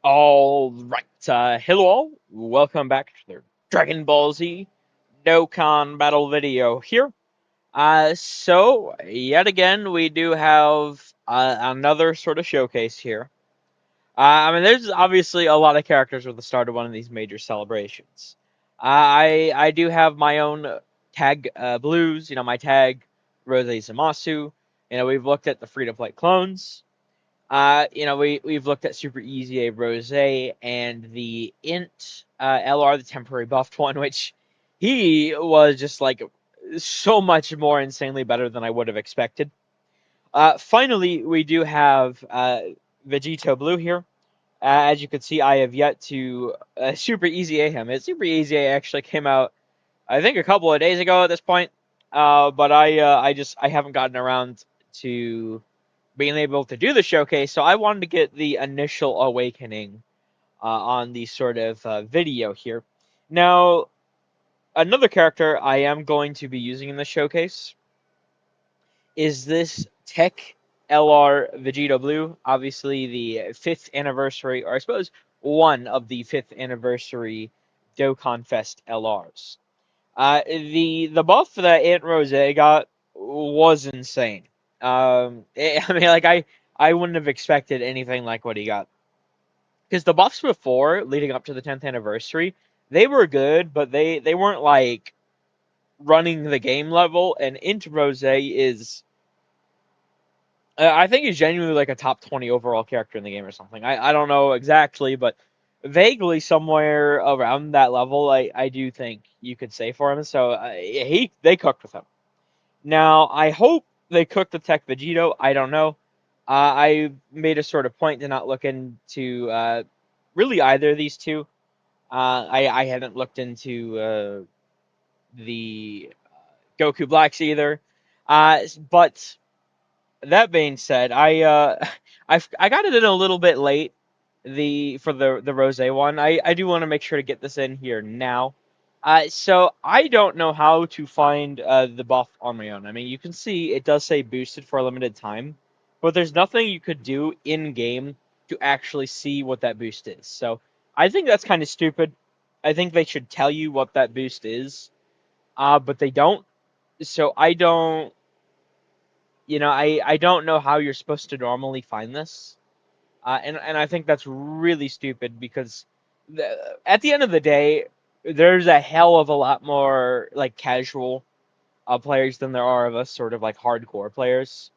All right, hello all. Welcome back to the Dragon Ball Z Dokkan battle video here. So yet again, we do have another sort of showcase here. There's obviously a lot of characters with the start of one of these major celebrations. I do have my own tag blues. My tag Rose Zamasu. We've looked at the free-to-play clones. We've looked at Super Easy A Rose and the Int LR, the temporary buffed one, which he was just like so much more insanely better than I would have expected. Finally, we do have Vegito Blue here. As you can see, I have yet to Super Easy A him. Super Easy A actually came out, I think, a couple of days ago at this point. But I haven't gotten around to being able to do the showcase, so I wanted to get the initial awakening on the sort of video here. Now, another character I am going to be using in the showcase is this TEQ LR Vegito Blue, obviously the 5th anniversary, or I suppose one of the 5th anniversary Dokkan Fest LRs. The buff that Aunt Rose got was insane. I wouldn't have expected anything like what he got, because the buffs before, leading up to the 10th anniversary, they were good, but they weren't like running the game level. And Aunt Rose is, I think, he's genuinely like a top 20 overall character in the game or something. I don't know exactly, but vaguely somewhere around that level, I do think you could say for him. So they cooked with him. Now, I hope they cooked the TEQ Vegito. I don't know. I made a sort of point to not look into really either of these two. I hadn't looked into the Goku Blacks either. But that being said, I got it in a little bit late for the Rose one. I do want to make sure to get this in here now. So I don't know how to find the buff on my own. I mean, you can see it does say boosted for a limited time, but there's nothing you could do in game to actually see what that boost is. So I think that's kind of stupid. I think they should tell you what that boost is, but they don't. So I don't, I don't know how you're supposed to normally find this. And I think that's really stupid because at the end of the day, there's a hell of a lot more like casual players than there are of us sort of like hardcore players.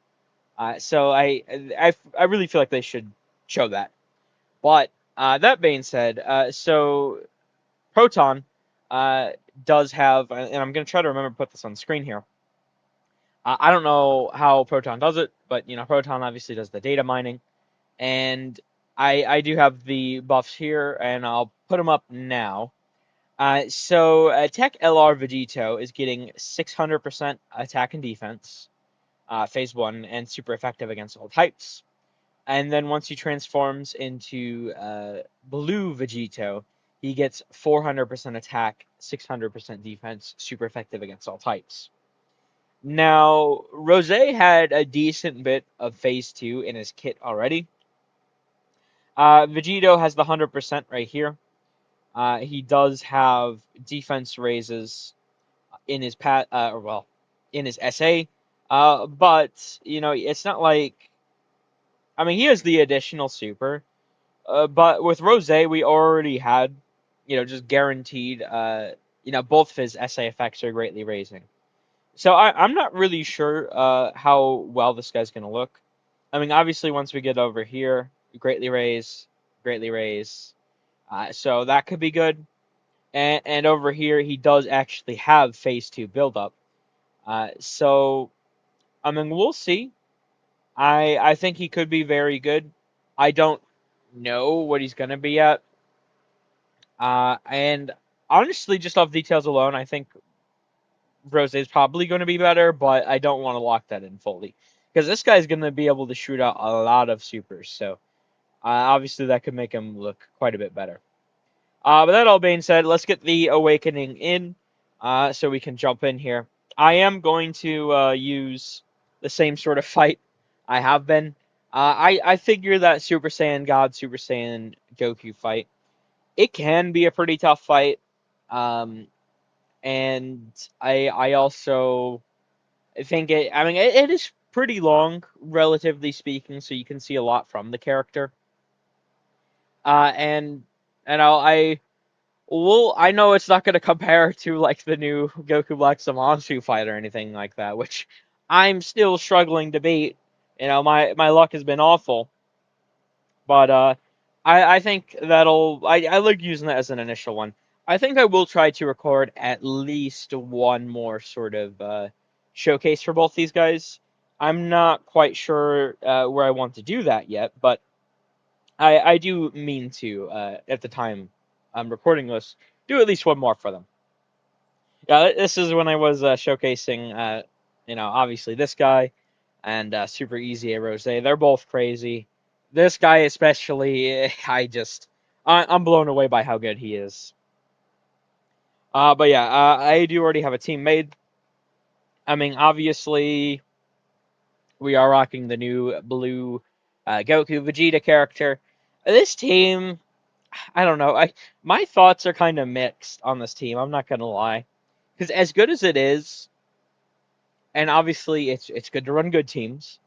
So I really feel like they should show that. But that being said, so Proton does have, and I'm going to try to remember to put this on screen here. I don't know how Proton does it, but Proton obviously does the data mining. And I do have the buffs here, and I'll put them up now. So TEQ LR Vegito is getting 600% attack and defense, phase 1, and super effective against all types. And then once he transforms into Blue Vegito, he gets 400% attack, 600% defense, super effective against all types. Now, Rose had a decent bit of phase 2 in his kit already. Vegito has the 100% right here. He does have defense raises in his in his SA. But it's not like, I mean, he has the additional super. But with Rose, we already had, just guaranteed. Both of his SA effects are greatly raising. So I'm not really sure how well this guy's gonna look. I mean, obviously, once we get over here, greatly raise, greatly raise. So that could be good. And over here, he does actually have phase 2 buildup. So, I mean, we'll see. I think he could be very good. I don't know what he's going to be at. And honestly, just off details alone, I think Rose is probably going to be better, but I don't want to lock that in fully. Because this guy's going to be able to shoot out a lot of supers. So, obviously, that could make him look quite a bit better. But that all being said, let's get the awakening in, so we can jump in here. I am going to use the same sort of fight I have been. I figure that Super Saiyan God, Super Saiyan Goku fight, it can be a pretty tough fight. Um, and I also think I mean it is pretty long, relatively speaking, so you can see a lot from the character. And I well, I know it's not going to compare to like the new Goku Black Zamasu fight or anything like that, which I'm still struggling to beat. My luck has been awful, but I think I like using that as an initial one. I think I will try to record at least one more sort of showcase for both these guys. I'm not quite sure where I want to do that yet, but I do mean to at the time I'm recording this do at least one more for them. Yeah, this is when I was showcasing, obviously this guy and Super Easy A Rose. They're both crazy. This guy especially, I'm blown away by how good he is. But yeah, I do already have a team made. I mean, obviously we are rocking the new blue Goku Vegeta character. This team, I don't know. My thoughts are kind of mixed on this team. I'm not gonna lie, because as good as it is, and obviously it's good to run good teams.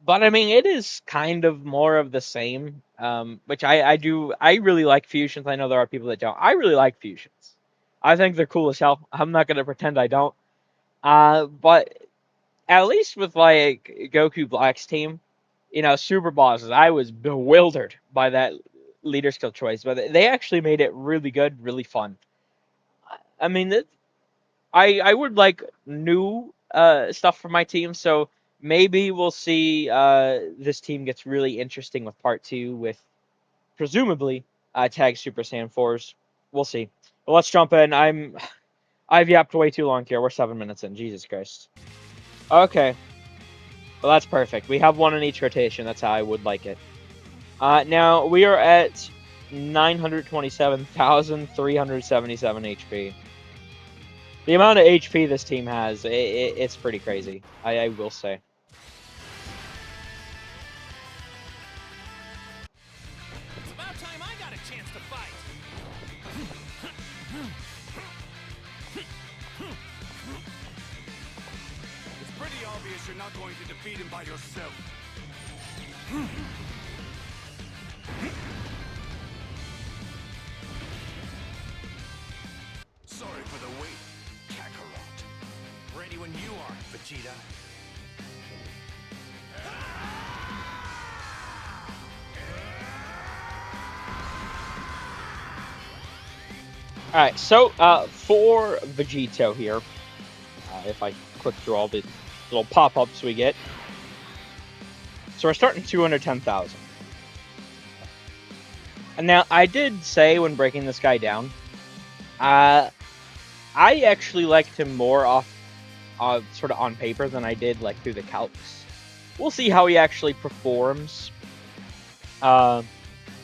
But I mean, it is kind of more of the same, which I do. I really like fusions. I know there are people that don't. I really like fusions. I think they're cool as hell. I'm not gonna pretend I don't. But at least with like Goku Black's team, super bosses, I was bewildered by that leader skill choice. But they actually made it really good, really fun. I mean, I would like new stuff for my team, so maybe we'll see this team gets really interesting with part two with presumably tag Super Saiyan 4s. We'll see. But let's jump in. I've yapped way too long here. We're 7 minutes in. Jesus Christ. Okay. Well, that's perfect. We have one in each rotation. That's how I would like it. Now we are at 927,377 HP. The amount of HP this team has, it's pretty crazy. I will say. It's about time I got a chance to fight. It's pretty obvious you're not going to defeat him by yourself. Sorry for the wait, Kakarot. Ready when you are, Vegeta. Alright, so for Vegito here, if I click through all the little pop-ups we get, so we're starting 210,000. And now, I did say when breaking this guy down, I actually liked him more off sort of on paper than I did like through the calcs. We'll see how he actually performs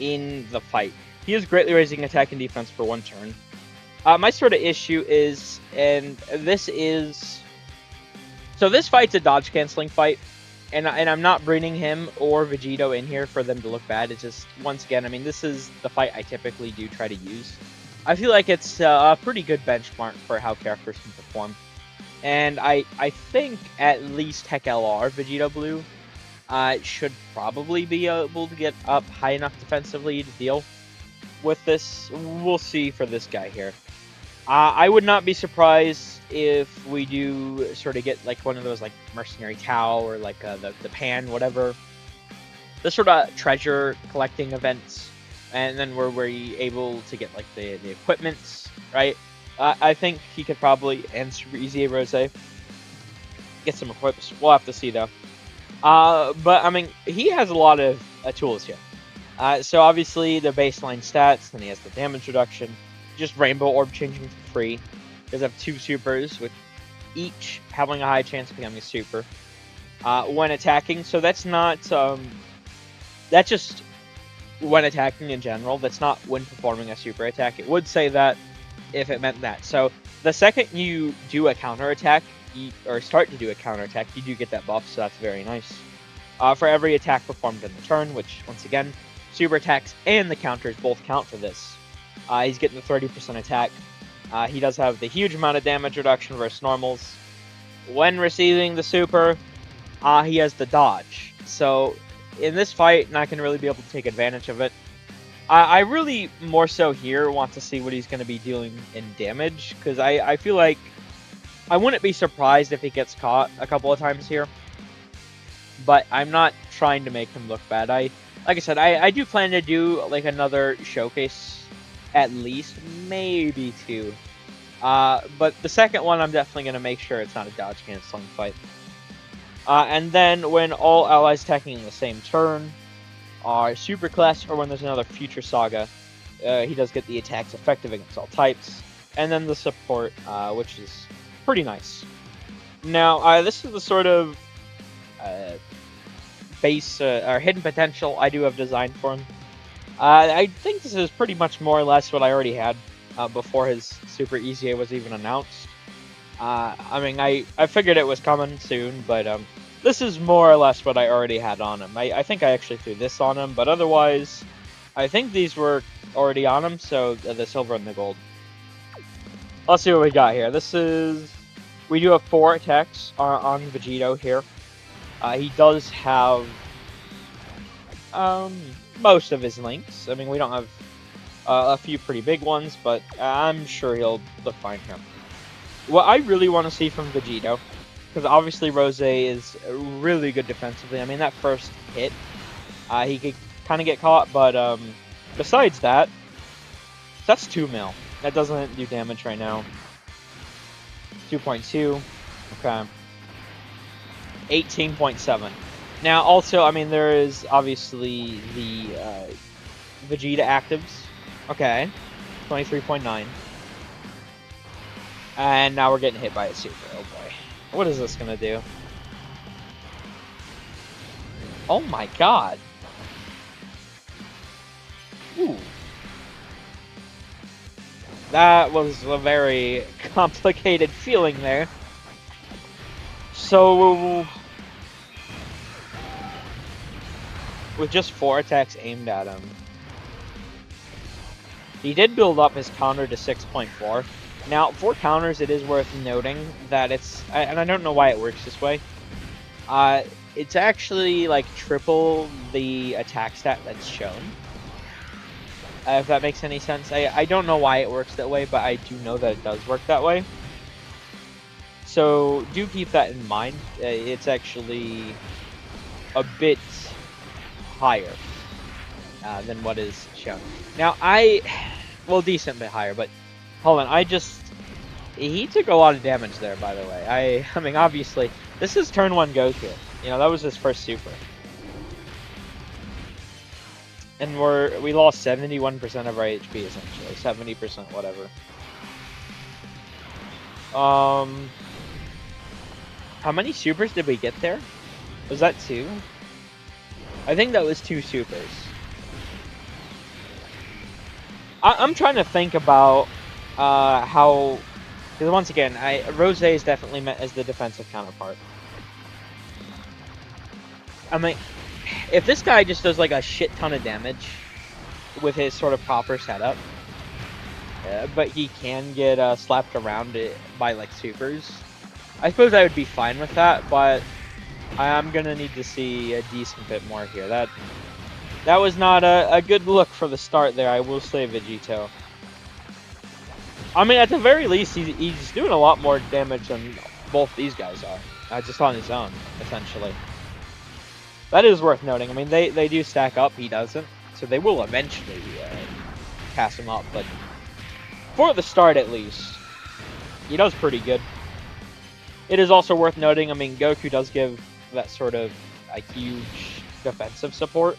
in the fight. He is greatly raising attack and defense for one turn. My sort of issue is, and this is, so this fight's a dodge canceling fight, and I'm not bringing him or Vegito in here for them to look bad. It's just, once again, I mean, this is the fight I typically do try to use. I feel like it's a pretty good benchmark for how characters can perform. And I think at least TEQ LR Vegito Blue should probably be able to get up high enough defensively to deal with this. We'll see for this guy here. I would not be surprised if we do sort of get like one of those like mercenary Tau or like the Pan, whatever. The sort of treasure collecting events, and then we're able to get like the equipments, right? I think he could probably, and Super Easy Rose, get some equips. We'll have to see though. But I mean, he has a lot of tools here. So obviously the baseline stats, then he has the damage reduction, just Rainbow Orb changing for free. He does have 2 supers, with each having a high chance of becoming a super when attacking. So that's not that's just when attacking in general. That's not when performing a super attack. It would say that if it meant that. So the second you do a counter attack, or start to do a counter attack, you do get that buff. So that's very nice. for every attack performed in the turn, which, once again, super attacks and the counters both count for this. He's getting the 30% attack. He does have the huge amount of damage reduction versus normals. When receiving the super, he has the dodge. So in this fight, not going to really be able to take advantage of it. I really more so here want to see what he's going to be doing in damage, because I feel like I wouldn't be surprised if he gets caught a couple of times here. But I'm not trying to make him look bad. Like I said, I do plan to do like another showcase, at least, maybe 2. But the second one, I'm definitely going to make sure it's not a dodge canceling fight. And then when all allies attacking in the same turn are super class, or when there's another future saga, he does get the attacks effective against all types. And then the support, which is pretty nice. Now, this is the sort of base or hidden potential I do have designed for him. I think this is pretty much more or less what I already had before his Super EZA was even announced. I mean, I figured it was coming soon, but this is more or less what I already had on him. I think I actually threw this on him, but otherwise, I think these were already on him, so the silver and the gold. Let's see what we got here. We do have 4 attacks on Vegito here. He does have most of his links. I mean, we don't have a few pretty big ones, but I'm sure he'll look fine here. What I really want to see from Vegito, because obviously Rose is really good defensively. I mean, that first hit, he could kind of get caught, but besides that, that's 2 mil. That doesn't do damage right now. 2.2. Okay. 18.7. Now, also, I mean, there is obviously the Vegeta actives. Okay. 23.9. And now we're getting hit by a super. Oh boy. What is this gonna do? Oh my god. Ooh. That was a very complicated feeling there. So, with just 4 attacks aimed at him, he did build up his counter to 6.4. Now, for counters, it is worth noting that and I don't know why it works this way, it's actually like triple the attack stat that's shown. If that makes any sense. I don't know why it works that way, but I do know that it does work that way. So do keep that in mind. It's actually a bit higher than what is shown. Now, well, decent bit higher, but hold on, he took a lot of damage there, by the way. I mean, obviously, this is turn 1 Goku. You know, that was his first super. And we lost 71% of our HP, essentially. 70%, whatever. How many supers did we get there? Was that 2? I think that was 2 supers. I'm trying to think about how... Because once again, Rose is definitely meant as the defensive counterpart. I mean, if this guy just does like a shit ton of damage with his sort of proper setup, but he can get slapped around by like supers, I suppose I would be fine with that, but I'm gonna need to see a decent bit more here. That was not a good look for the start there, I will say, Vegito. I mean, at the very least, he's doing a lot more damage than both these guys are, just on his own, essentially. That is worth noting. I mean, they do stack up, he doesn't, so they will eventually pass him up, but for the start, at least, he does pretty good. It is also worth noting, I mean, Goku does give that sort of a huge defensive support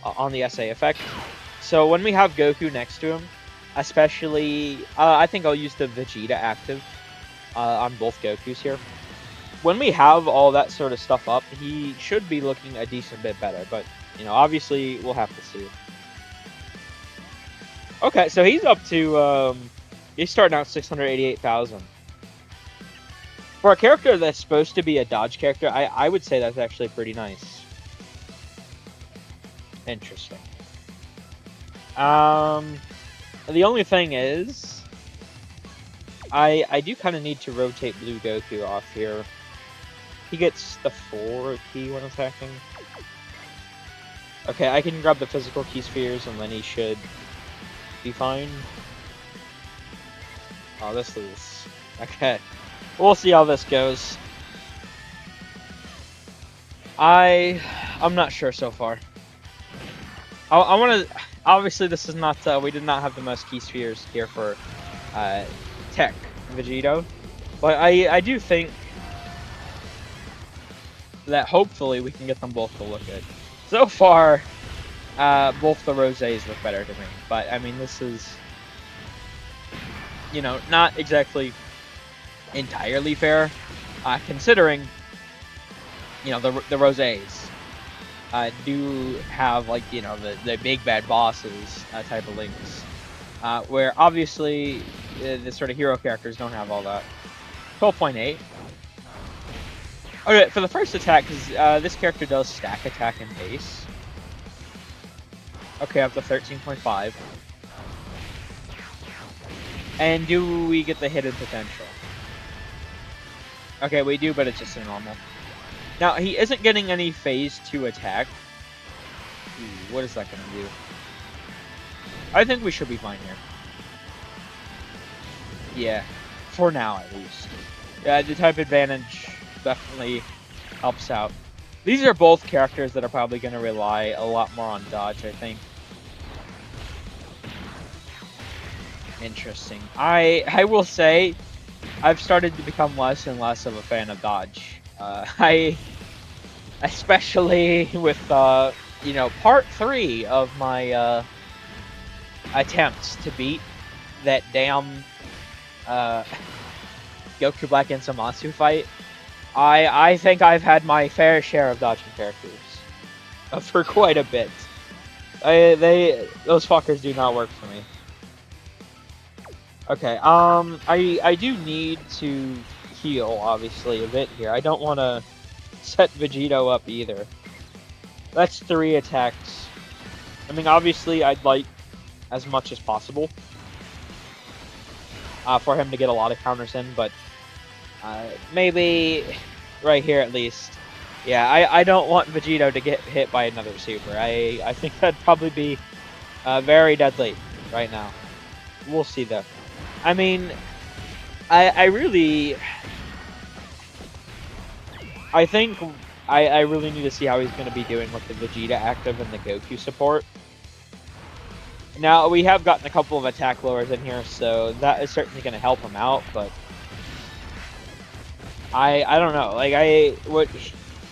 on the SA effect. So when we have Goku next to him, especially, I think I'll use the Vegeta active on both Gokus here. When we have all that sort of stuff up, he should be looking a decent bit better, but, you know, obviously we'll have to see. Okay, so he's up to, he's starting out 688,000. For a character that's supposed to be a dodge character, I would say that's actually pretty nice. Interesting. The only thing is, I do kind of need to rotate Blue Goku off here. He gets the 4 key when attacking. Okay, I can grab the physical key spheres and then he should be fine. Oh, this is... Okay. We'll see how this goes. I'm not sure so far. I want to... Obviously, this is not... we did not have the most key spheres here for TEQ Vegito. But I do think that hopefully we can get them both to look good. So far, both the Rosés look better to me. But, I mean, this is... You know, not exactly entirely fair, considering, you know, the Rosés do have, like, you know, the big bad bosses type of links, where obviously the sort of hero characters don't have all that. 12.8. Okay, for the first attack, because this character does stack attack and base. Okay, up to 13.5. And do we get the hidden potential? Okay, we do, but it's just a normal. Now, he isn't getting any phase 2 attack. Ooh, what is that going to do? I think we should be fine here. Yeah, for now at least. Yeah, the type advantage definitely helps out. These are both characters that are probably going to rely a lot more on dodge, I think. Interesting. I will say, I've started to become less and less of a fan of dodge. Especially with you know, part 3 of my attempts to beat that damn Goku Black and Zamasu fight. I think I've had my fair share of dodging characters for quite a bit. Those fuckers do not work for me. Okay, I do need to heal, obviously, a bit here. I don't want to set Vegito up either. That's 3 attacks. I mean, obviously, I'd like as much as possible for him to get a lot of counters in, but maybe right here at least. Yeah, I don't want Vegito to get hit by another super. I think that'd probably be very deadly right now. We'll see, though. I mean, I really... I think I really need to see how he's going to be doing with the Vegeta active and the Goku support. Now, we have gotten a couple of attack lowers in here, so that is certainly going to help him out, but... I don't know. Like,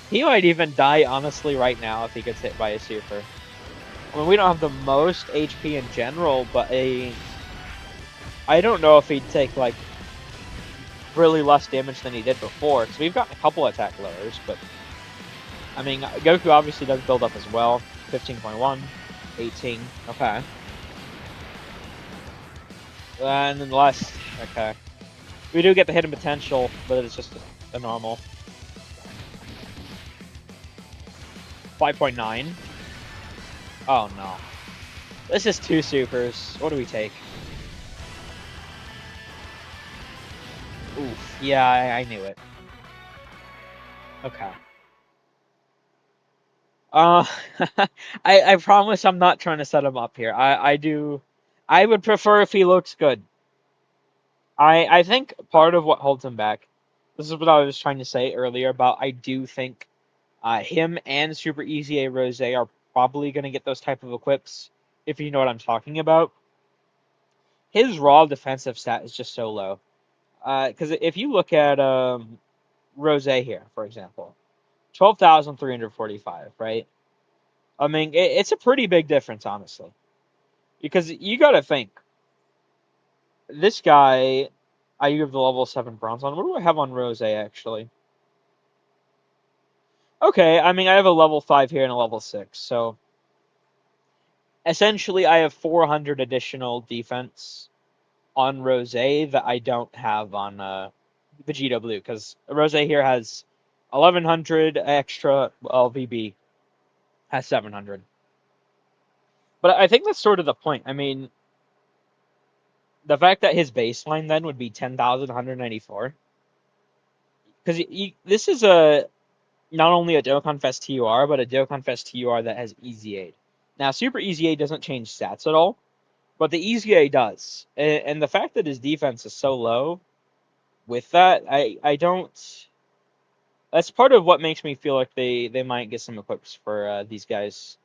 he might even die, honestly, right now if he gets hit by a super. I mean, we don't have the most HP in general, but I don't know if he'd take, like, really less damage than he did before, because we've gotten a couple attack lowers, but... I mean, Goku obviously does build up as well. 15.1, 18, okay. And then the last, okay. We do get the hidden potential, but it's just a normal. 5.9. Oh no. This is 2 supers. What do we take? Oof. Yeah, I knew it. Okay. I promise I'm not trying to set him up here. I would prefer if he looks good. I think part of what holds him back, this is what I was trying to say earlier about I do think him and Super Easy A Rose are probably going to get those type of equips, if you know what I'm talking about. His raw defensive stat is just so low. Because if you look at Rose here, for example, 12,345, right? I mean, it's a pretty big difference, honestly. Because you got to think, this guy, I have the level 7 bronze on. What do I have on Rose, actually? Okay, I mean, I have a level 5 here and a level 6, so... Essentially, I have 400 additional defense on Rose that I don't have on Vegito Blue, because Rose here has 1100 extra, well, VB has 700. But I think that's sort of the point. I mean, the fact that his baseline then would be 10,194, because this is a not only a Dokkan Fest TUR, but a Dokkan Fest TUR that has Easy Aid. Now, Super Easy Aid doesn't change stats at all, but the Easy Aid does. And the fact that his defense is so low, with that, I don't. That's part of what makes me feel like they might get some equips for these guys.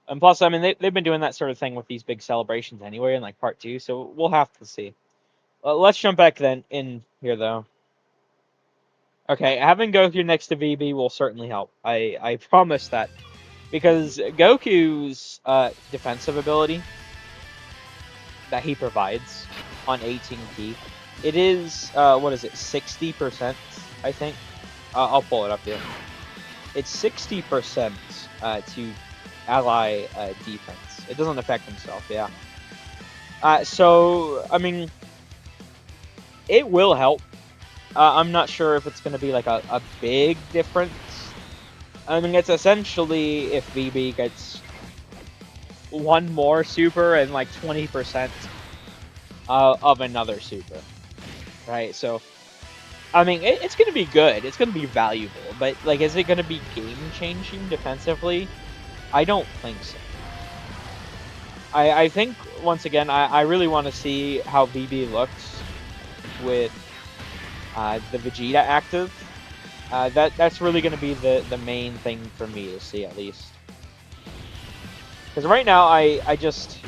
And plus, I mean, they've been doing that sort of thing with these big celebrations anyway in like part 2, so we'll have to see. Let's jump back then in here though. Okay, having Goku next to VB will certainly help. I promise that. Because Goku's defensive ability that he provides on 18 key, it is, what is it, 60%, I think? I'll pull it up here. It's 60% to ally defense. It doesn't affect himself, yeah. So, I mean, it will help. I'm not sure if it's going to be like a big difference. I mean, it's essentially if VB gets one more super and like 20% of another super, right? So, I mean, it's going to be good. It's going to be valuable. But, like, is it going to be game-changing defensively? I don't think so. I think, once again, I really want to see how VB looks with the Vegeta active. That's really going to be the main thing for me to see, at least. Because right now, I just...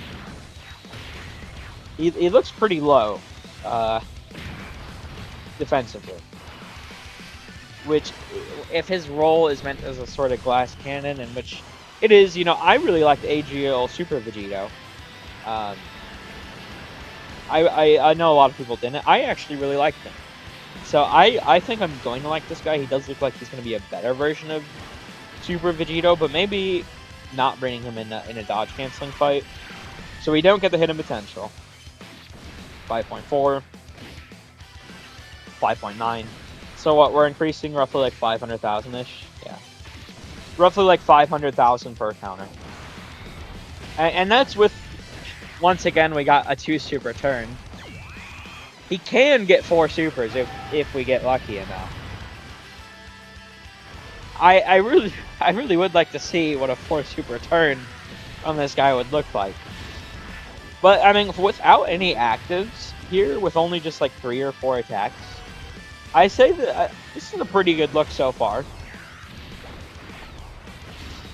He looks pretty low defensively. Which, if his role is meant as a sort of glass cannon, in which it is, you know, I really liked AGL Super Vegito. I know a lot of people didn't. I actually really liked him. So I think I'm going to like this guy. He does look like he's going to be a better version of Super Vegito, but maybe not bringing him in a dodge canceling fight. So we don't get the hidden potential. 5.4, 5.9. So what, we're increasing roughly like 500,000-ish? Yeah. Roughly like 500,000 per counter. And that's with, once again, we got a 2-super turn. He can get 4 supers if we get lucky enough. I really would like to see what a 4-super turn on this guy would look like. But, I mean, without any actives here, with only just like 3 or 4 attacks, I say that this is a pretty good look so far.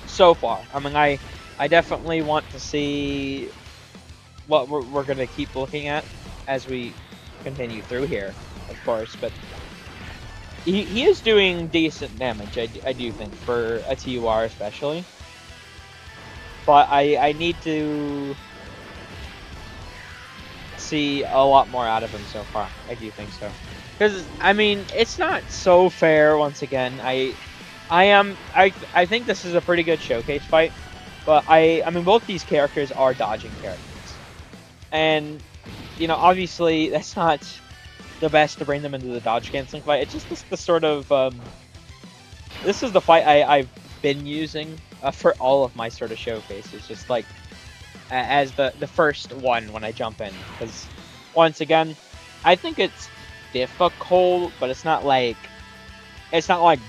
So far. I mean, I definitely want to see what we're going to keep looking at as we continue through here, of course. But he is doing decent damage, I do think, for a TUR especially. But I need to see a lot more out of him so far. I do think so. Because, I mean, it's not so fair, once again. I think this is a pretty good showcase fight. But, I mean, both these characters are dodging characters. And, you know, obviously, that's not the best to bring them into the dodge canceling fight. It's just the sort of, this is the fight I've been using for all of my sort of showcases. Just, like, as the first one when I jump in. Because, once again, I think it's difficult, but it's not like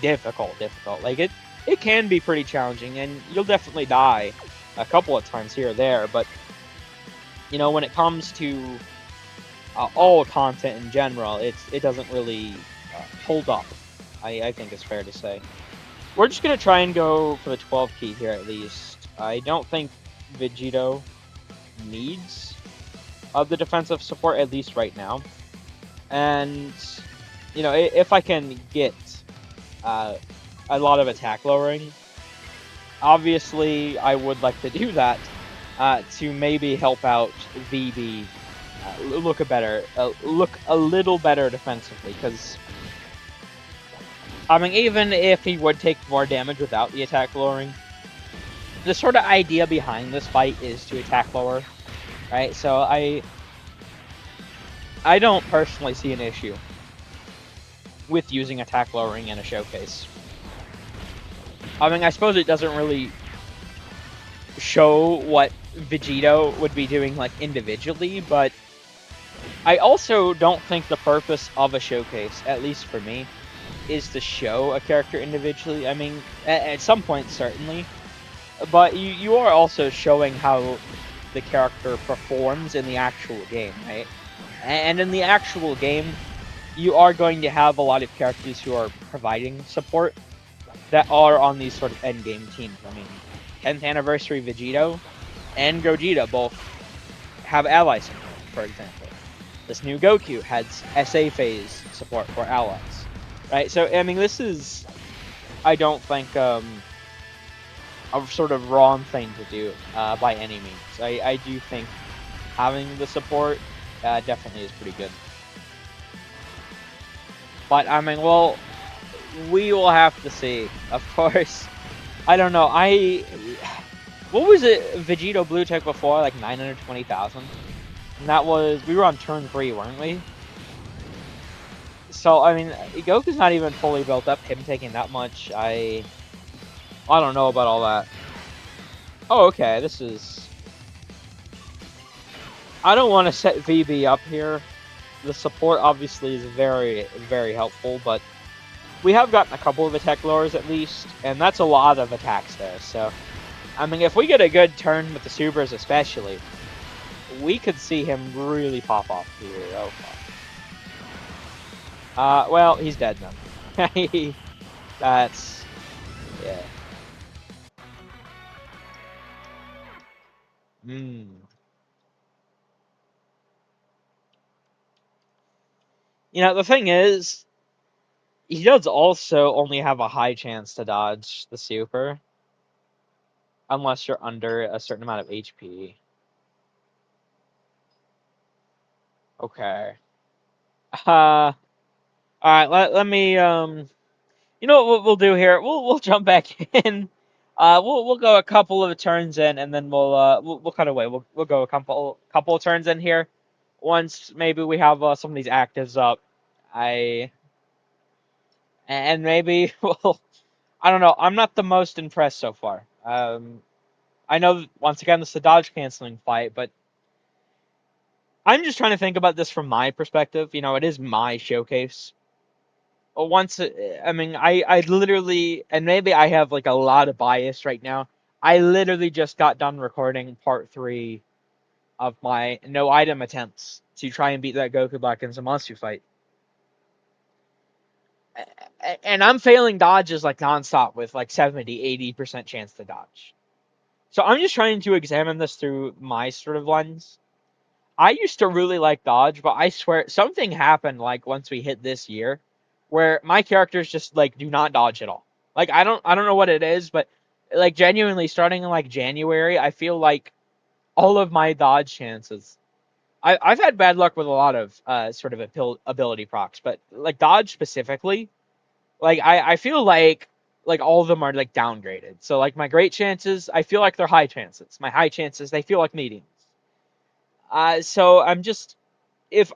difficult. Like, it can be pretty challenging, and you'll definitely die a couple of times here or there, but, you know, when it comes to all content in general, it doesn't really hold up, I think it's fair to say. We're just going to try and go for the 12 key here at least. I don't think Vegito needs the defensive support, at least right now. And, you know, if I can get a lot of attack lowering, obviously I would like to do that to maybe help out VB look a little better defensively. Because, I mean, even if he would take more damage without the attack lowering, the sort of idea behind this fight is to attack lower, right? So I don't personally see an issue with using attack lowering in a showcase. I mean, I suppose it doesn't really show what Vegito would be doing like individually, but I also don't think the purpose of a showcase, at least for me, is to show a character individually. I mean, at some point certainly, but you are also showing how the character performs in the actual game, right? And in the actual game, you are going to have a lot of characters who are providing support that are on these sort of end game teams. I mean, 10th anniversary Vegito and Gogeta both have ally support, for example. This new Goku has SA phase support for allies, right? So I mean, this is, I don't think, a sort of wrong thing to do by any means. I do think having the support definitely is pretty good. But I mean, well, we will have to see. Of course, I don't know. What was it? Vegito Blue Tech before, like 920,000. And that was, we were on turn 3, weren't we? So I mean, Goku's not even fully built up. Him taking that much, I don't know about all that. Oh, okay. This is. I don't want to set VB up here. The support obviously is very, very helpful, but we have gotten a couple of attack lowers at least, and that's a lot of attacks there. So, I mean, if we get a good turn with the supers especially, we could see him really pop off here. Oh, fuck. Well, he's dead now. That's... yeah. You know, the thing is, he does also only have a high chance to dodge the super, unless you're under a certain amount of HP. Okay. Alright, let me, you know what we'll do here? We'll jump back in. We'll go a couple of turns in, and then we'll cut away. We'll go a couple of turns in here. Once maybe we have some of these actives up, and maybe I don't know. I'm not the most impressed so far. I know once again this is a dodge canceling fight, but I'm just trying to think about this from my perspective. You know, it is my showcase. I mean, I literally, and maybe I have like a lot of bias right now. I literally just got done recording part 3 of my no item attempts to try and beat that Goku Black in Zamasu fight. And I'm failing dodges like nonstop with like 70-80% chance to dodge. So I'm just trying to examine this through my sort of lens. I used to really like dodge, but I swear something happened like once we hit this year where my characters just like do not dodge at all. Like I don't know what it is, but like genuinely starting in like January, I feel like all of my dodge chances. I've had bad luck with a lot of sort of ability procs, but like dodge specifically, like I feel like all of them are like downgraded. So like my great chances, I feel like they're high chances. My high chances, they feel like mediums. So I'm just, if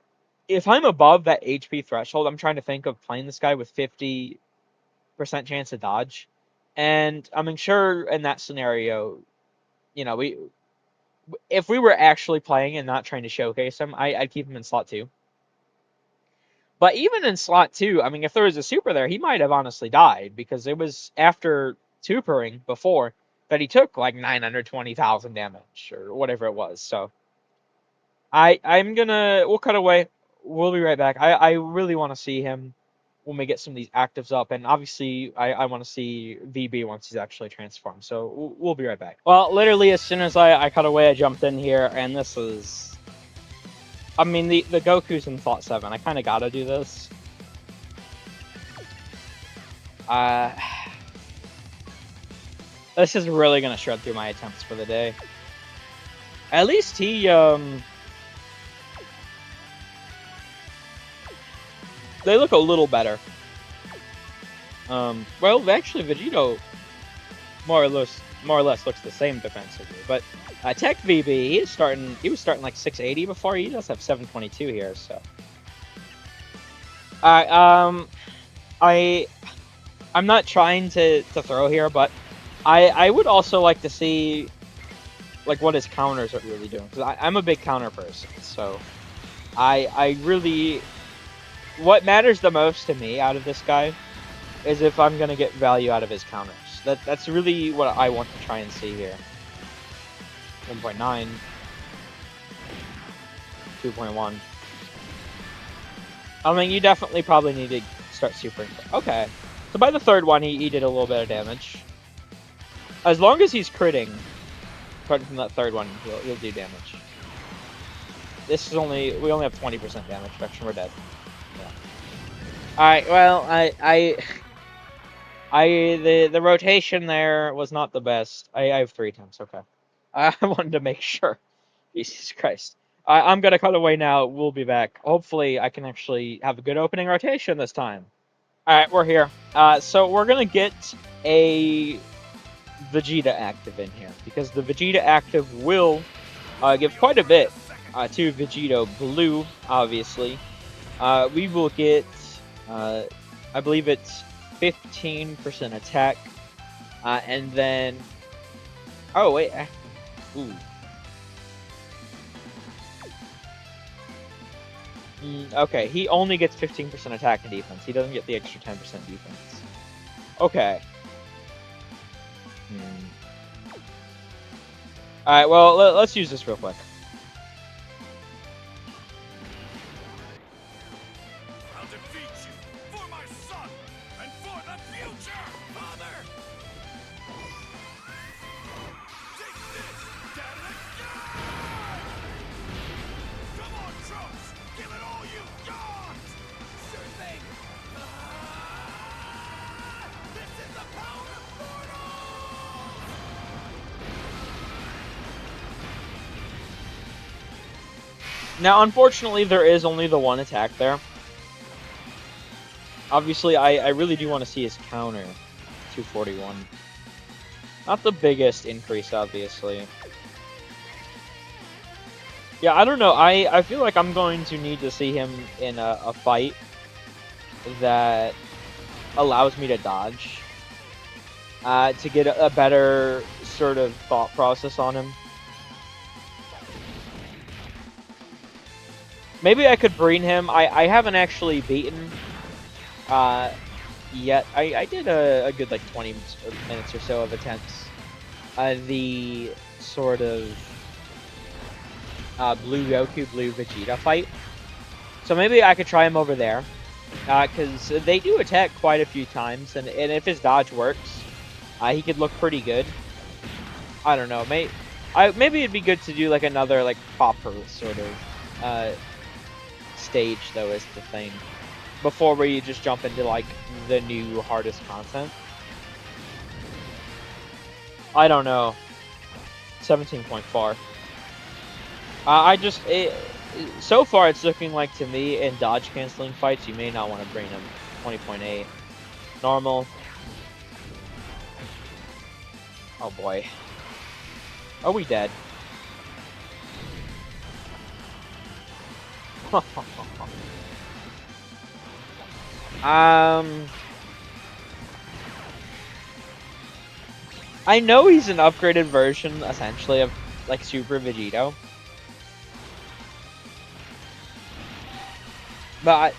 I'm above that HP threshold, I'm trying to think of playing this guy with 50% chance to dodge, and I'm sure in that scenario, you know, if we were actually playing and not trying to showcase him, I'd keep him in slot 2. But even in slot 2, I mean, if there was a super there, he might have honestly died, because it was after supering before that he took like 920,000 damage or whatever it was. So we'll cut away. We'll be right back. I really want to see him when we get some of these actives up, and obviously I want to see VB once he's actually transformed. So we'll be right back. Well, literally as soon as I cut away, I jumped in here, and this is, I mean, the Goku's in Thought 7. I kind of gotta do this. This is really gonna shred through my attempts for the day. At least he they look a little better. Well, actually, Vegito more or less looks the same defensively. But TEQ VB, he was starting like 680 before. He does have 722 here, so. I'm not trying to throw here, but I would also like to see like what his counters are really doing, because I'm a big counter person, so I really, what matters the most to me out of this guy is if I'm gonna get value out of his counters. That's really what I want to try and see here. 1.9, 2.1. I mean, you definitely probably need to start supering. Okay, so by the third one, he did a little bit of damage. As long as he's critting, starting from that third one, he'll do damage. This is we only have 20% damage reduction. We're dead. Yeah. All right. Well, the rotation there was not the best. I have 3 attempts. Okay. I wanted to make sure. Jesus Christ. I'm gonna cut away now. We'll be back. Hopefully, I can actually have a good opening rotation this time. All right, we're here. So we're gonna get a Vegeta active in here because the Vegeta active will give quite a bit to Vegito Blue. Obviously, we will get. I believe it's 15% attack, and then. Oh wait. Ooh. Okay, he only gets 15% attack and defense. He doesn't get the extra 10% defense. Okay. Alright, well, let's use this real quick. I'll defeat you for my son and for the future, Father! Take this, Dokkan! Come on, Trunks! Give it all you got! Sure thing! This is the power of mortals! Now, unfortunately, there is only the one attack there. Obviously, I really do want to see his counter. 241. Not the biggest increase, obviously. Yeah, I don't know. I feel like I'm going to need to see him in a fight that allows me to dodge. To get a better sort of thought process on him. Maybe I could brain him. I haven't actually beaten yet. I did a good like 20 minutes or so of attempts. The sort of Blue Goku, Blue Vegeta fight. So maybe I could try him over there. Because they do attack quite a few times, and if his dodge works, he could look pretty good. I don't know. Maybe it'd be good to do like another like proper sort of stage though is the thing before where you just jump into like the new hardest content. I don't know. 17.4. So far it's looking like to me in dodge canceling fights you may not want to bring him. 20.8. Normal. Oh boy. Are we dead? I know he's an upgraded version, essentially, of like Super Vegito. But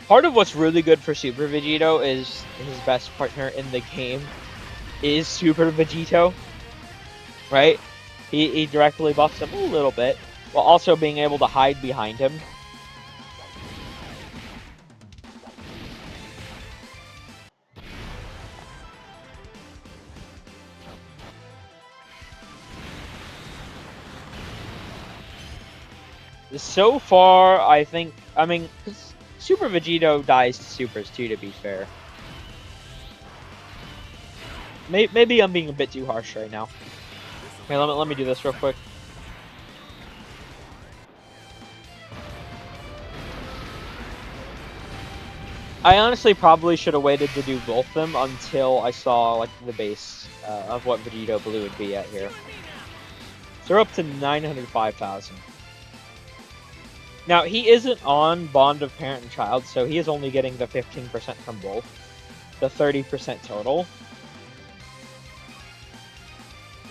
part of what's really good for Super Vegito is his best partner in the game is Super Vegito, right? He directly buffs him a little bit, while also being able to hide behind him. So far, I mean, Super Vegito dies to Supers too, to be fair. Maybe I'm being a bit too harsh right now. Okay, let me do this real quick. I honestly probably should have waited to do both of them until I saw like the base of what Vegito Blue would be at here. So we're up to 905,000. Now, he isn't on Bond of Parent and Child, so he is only getting the 15% from both. The 30% total.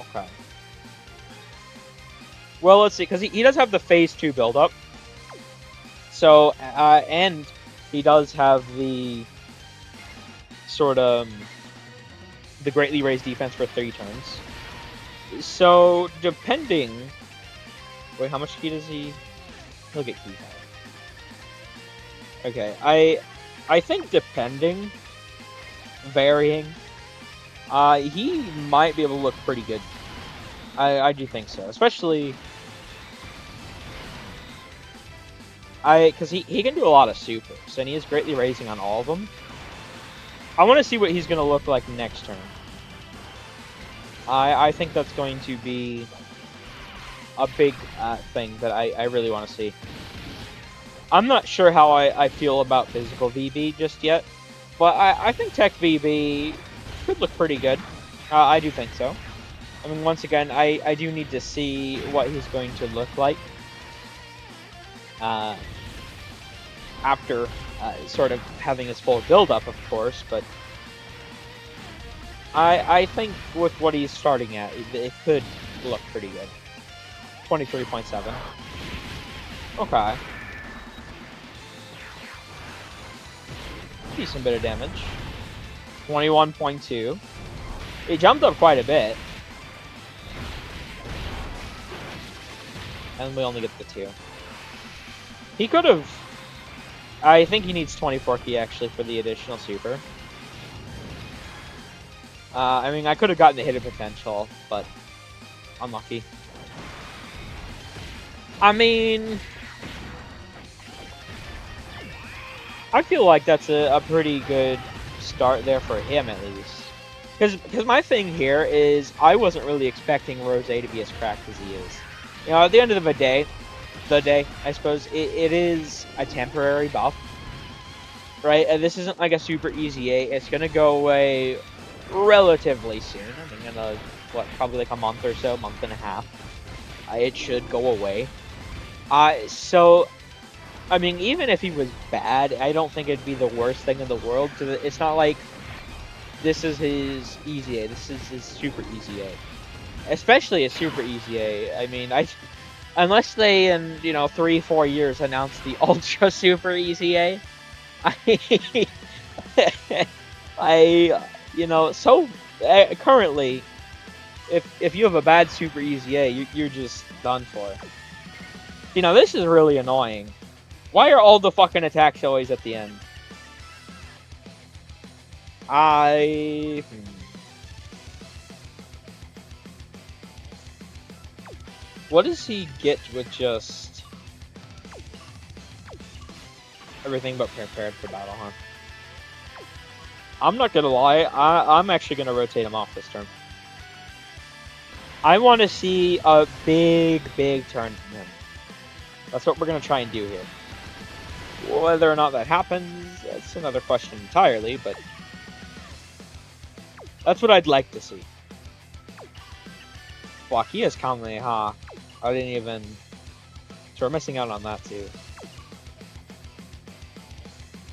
Okay. Well, let's see, because he does have the phase 2 build-up. So, and he does have the sort of the greatly raised defense for 3 turns. So, depending... Wait, how much key does he... He'll get key power. Okay, I think depending, varying, he might be able to look pretty good. I do think so, especially... Because he can do a lot of supers, and he is greatly raising on all of them. I want to see what he's going to look like next turn. I think that's going to be a big thing that I really want to see. I'm not sure how I feel about physical VB just yet, but I think TEQ VB could look pretty good. I do think so. I mean, once again, I do need to see what he's going to look like after sort of having his full build-up, of course, but I think with what he's starting at, it could look pretty good. 23.7. Okay. Decent bit of damage. 21.2. He jumped up quite a bit. And we only get the 2. He could have... I think he needs 24 key, actually, for the additional super. I mean, I could have gotten the hidden potential, but unlucky. I mean... I feel like that's a pretty good start there for him, at least. Because my thing here is, I wasn't really expecting Rose to be as cracked as he is. You know, at the end of the day, I suppose, it is a temporary buff. Right? And this isn't like a super easy 8. It's going to go away relatively soon. I think in probably like a month or so, month and a half. It should go away. So, I mean, even if he was bad, I don't think it'd be the worst thing in the world. Because it's not like this is his easy A. This is his super easy A. Especially a super easy A. I mean, unless they, in, 3-4 years, announce the ultra super easy A, currently, if you have a bad super easy A, you're just done for. This is really annoying. Why are all the fucking attacks always at the end? What does he get with just everything but prepared for battle, huh? I'm not gonna lie, I'm actually gonna rotate him off this turn. I want to see a big turn from him. That's what we're gonna try and do here. Whether or not that happens, that's another question entirely, but that's what I'd like to see. Fuck, he has Kamehameha. I didn't even... So we're missing out on that too.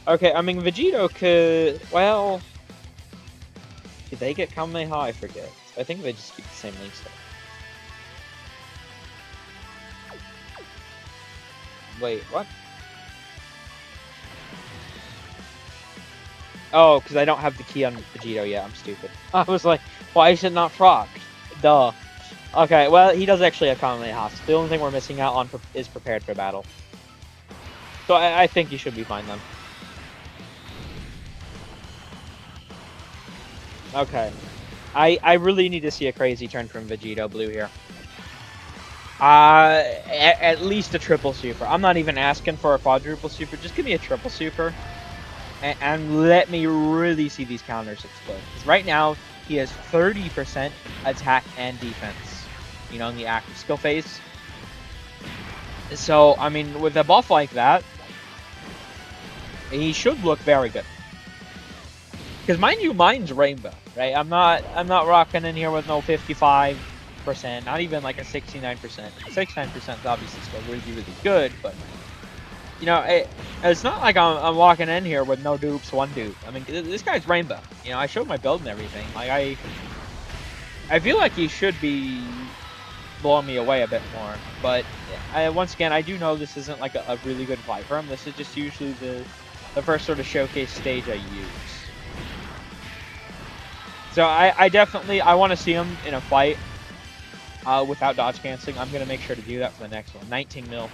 Okay, I mean, Vegito could... Well... Did they get Kamehameha? I forget. I think they just keep the same links though. Wait, what? Oh, because I don't have the key on Vegito yet. I'm stupid. I was like, why is it not proc? Duh. Okay, well, he does actually have Kamehameha. The only thing we're missing out on is prepared for battle. So I think you should be fine then. Okay. I really need to see a crazy turn from Vegito Blue here. At least a triple super. I'm not even asking for a quadruple super. Just give me a triple super. And let me really see these counters explode. Because right now, he has 30% attack and defense. In the active skill phase. So, I mean, with a buff like that, he should look very good. Because mind you, mine's rainbow, right? I'm not rocking in here with no 55%, not even like a 69%. 69% is obviously still really good, but it's not like I'm walking in here with no dupes, one dupe. I mean, this guy's rainbow. I showed my build and everything. Like I feel like he should be blowing me away a bit more, but once again, I do know this isn't like a really good fight for him. This is just usually the first sort of showcase stage I use. So I definitely want to see him in a fight without dodge canceling. I'm gonna make sure to do that for the next one. 19 mil.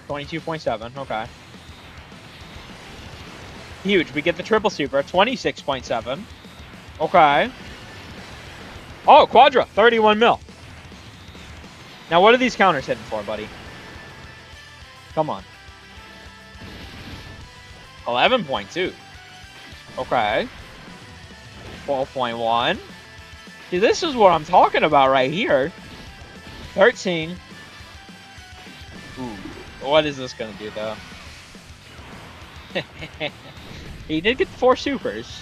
22.7. Okay. Huge. We get the triple super. 26.7. Okay. Oh, Quadra. 31 mil. Now, what are these counters hitting for, buddy? Come on. 11.2. Okay. 12.1. See, this is what I'm talking about right here. 13. Ooh. What is this going to do, though? He did get 4 supers.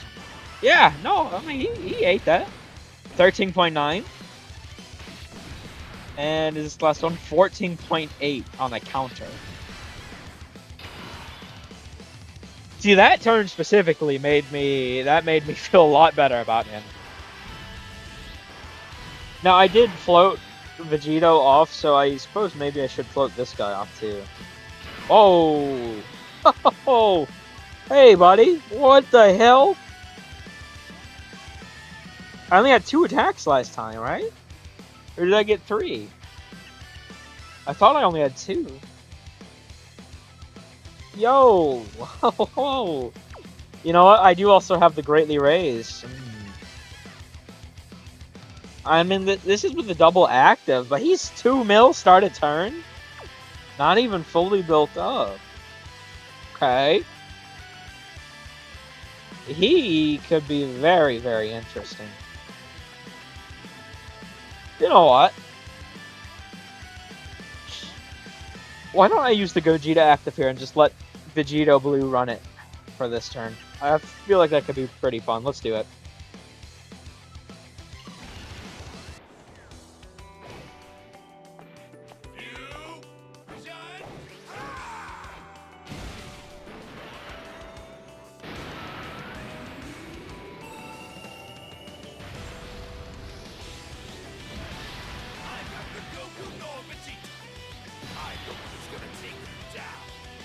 Yeah, no, I mean, he ate that. 13.9. And his last one, 14.8 on the counter. See, that turn specifically made me feel a lot better about him. Now, I did float Vegito off, so I suppose maybe I should float this guy off too. Oh! Oh! Hey, buddy! What the hell? I only had 2 attacks last time, right? Or did I get 3? I thought I only had 2. Yo! Whoa! You know what? I do also have the greatly raised. I mean, this is with the double active, but he's 2 mil start a turn? Not even fully built up. Okay. He could be very, very interesting. You know what? Why don't I use the Gogeta active here and just let Vegito Blue run it for this turn? I feel like that could be pretty fun. Let's do it.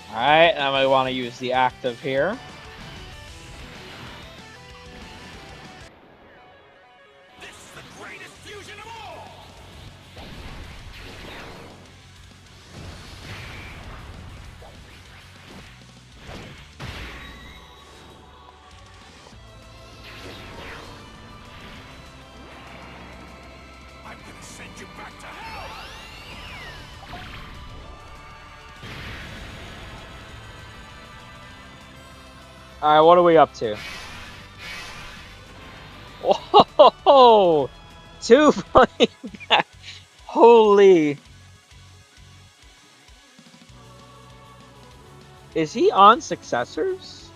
Alright, now I want to use the active here. This is the greatest fusion of all! I'm gonna send you back to hell! Alright, what are we up to? Oh, 2 playing back. Holy. Is he on successors?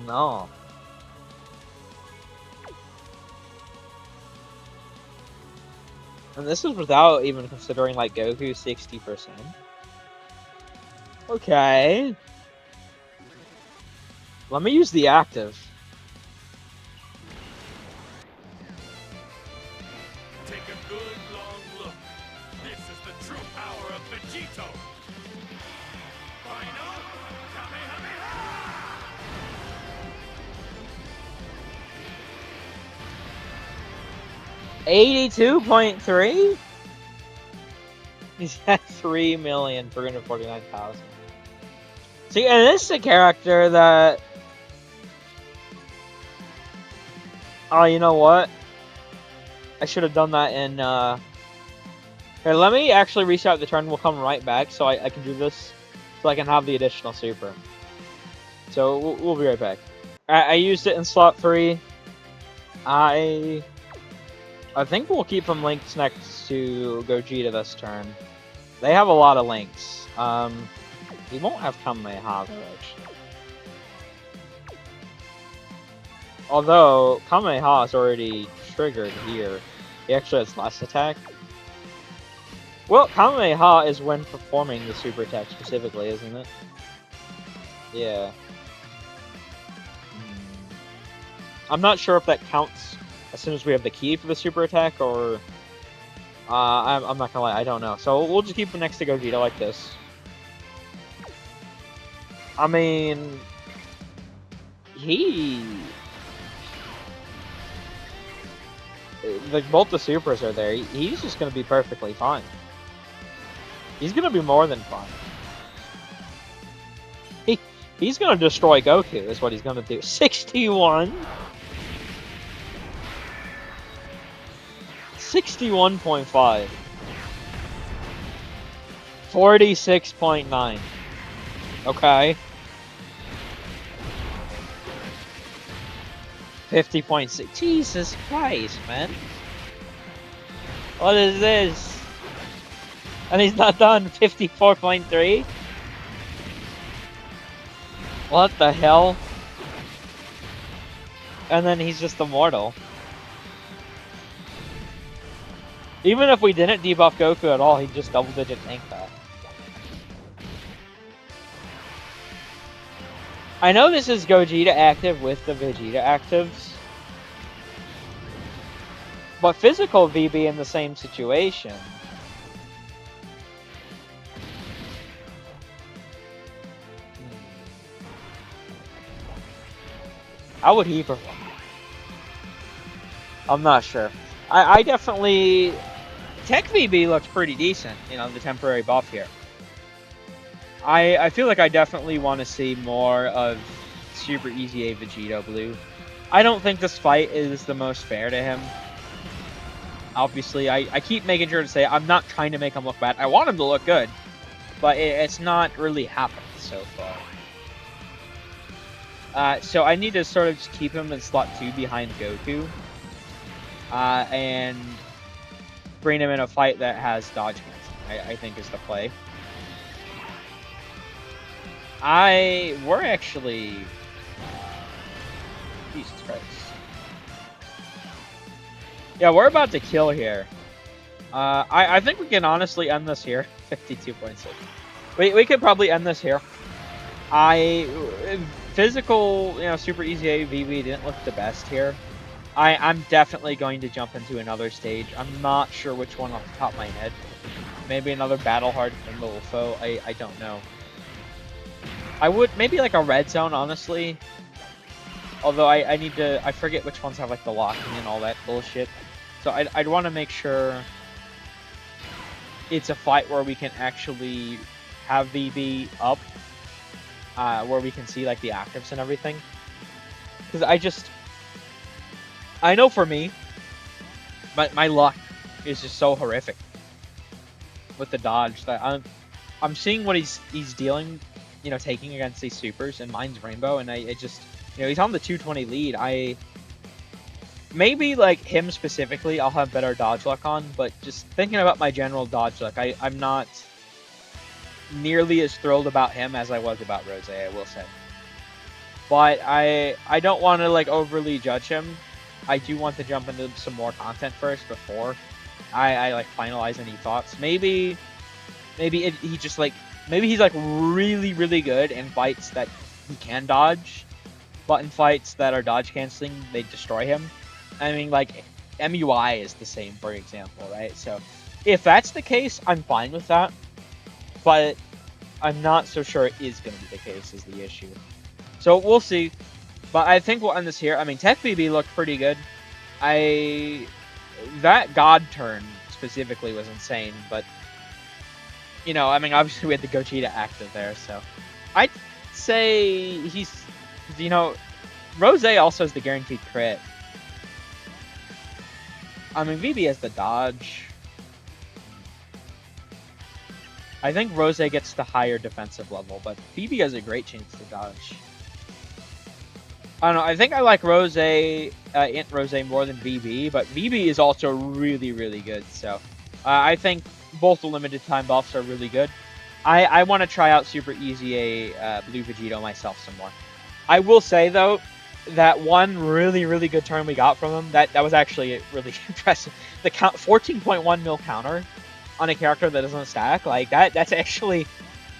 No. And this is without even considering like Goku 60%. Okay. Let me use the active. Take a good long look. This is the true power of Vegito. Final Kamehameha! 82.3? He's at 3,349,000. See, and this is a character that... Oh, you know what? I should have done that in, Here, let me actually restart the turn. We'll come right back so I can do this. So I can have the additional super. So, we'll be right back. I used it in slot 3. I think we'll keep him linked next to Gogeta this turn. They have a lot of links. He won't have Kamehameha, though, actually. Although, Kamehameha is already triggered here. He actually has less attack. Well, Kamehameha is when performing the super attack specifically, isn't it? Yeah. I'm not sure if that counts as soon as we have the key for the super attack, or I'm not gonna lie, I don't know. So we'll just keep him next to Gogeta like this. I mean, like both the supers are there. He's just gonna be perfectly fine. He's gonna be more than fine. He's gonna destroy Goku. Is what he's gonna do. 61. 61.5. 46.9. Okay. 50.6. Jesus Christ, man. What is this? And he's not done. 54.3. What the hell? And then he's just immortal. Even if we didn't debuff Goku at all, he'd just double-digit tank that. I know this is Gogeta active with the Vegeta actives, but physical VB in the same situation. How would he perform? I'm not sure. I definitely... TEQ VB looks pretty decent, you know, the temporary buff here. I feel like I definitely want to see more of Super Easy A Vegeta Blue. I don't think this fight is the most fair to him. Obviously, I keep making sure to say I'm not trying to make him look bad. I want him to look good, but it's not really happened so far. So I need to sort of just keep him in slot 2 behind Goku. And bring him in a fight that has dodge canceling, I think is the play. We're actually... Jesus Christ. Yeah, we're about to kill here. I think we can honestly end this here. 52.6. We could probably end this here. Physical, you know, Super Easy A VB didn't look the best here. I'm definitely going to jump into another stage. I'm not sure which one off the top of my head. Maybe another Battle Hard Little Foe. I don't know. I would maybe like a red zone, honestly. Although I forget which ones have like the locking and all that bullshit. So I'd want to make sure it's a fight where we can actually have VB up, where we can see like the actives and everything. Because I know for me, my luck is just so horrific with the dodge that I'm seeing what he's dealing, you know, taking against these supers, and mine's Rainbow, and I just, you know, he's on the 220 lead. Maybe like him specifically, I'll have better dodge luck on, but just thinking about my general dodge luck, I'm not nearly as thrilled about him as I was about Rose, I will say. But I don't want to like overly judge him. I do want to jump into some more content first before I like finalize any thoughts. Maybe he's like really, really good in fights that he can dodge, but in fights that are dodge canceling, they destroy him. I mean, like MUI is the same, for example, right? So if that's the case, I'm fine with that, but I'm not so sure it is going to be the case is the issue. So we'll see. But I think we'll end this here. I mean, TEQ VB looked pretty good. That God turn specifically was insane, but you know, I mean, obviously we had the Gogeta active there, so I'd say he's, you know, Rose also has the guaranteed crit. I mean, VB has the dodge. I think Rose gets the higher defensive level, but VB has a great chance to dodge. I don't know, I think I like Rose, Int Rose more than VB, but VB is also really, really good, so I think both the limited time buffs are really good. I want to try out Super Easy A Blue Vegito myself some more. I will say, though, that one really, really good turn we got from him, that was actually really impressive. The 14.1 mil counter on a character that doesn't stack, like that's actually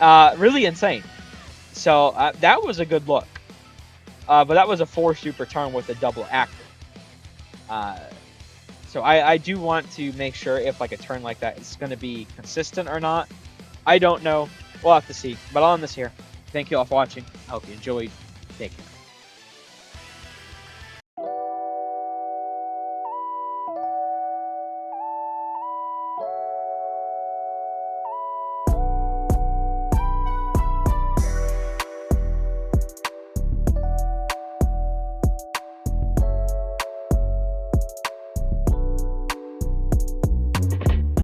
really insane. So that was a good look. But that was a 4 super turn with a double active. So I do want to make sure if like a turn like that is going to be consistent or not. I don't know. We'll have to see. But I'll end this here. Thank you all for watching. I hope you enjoyed. Take care.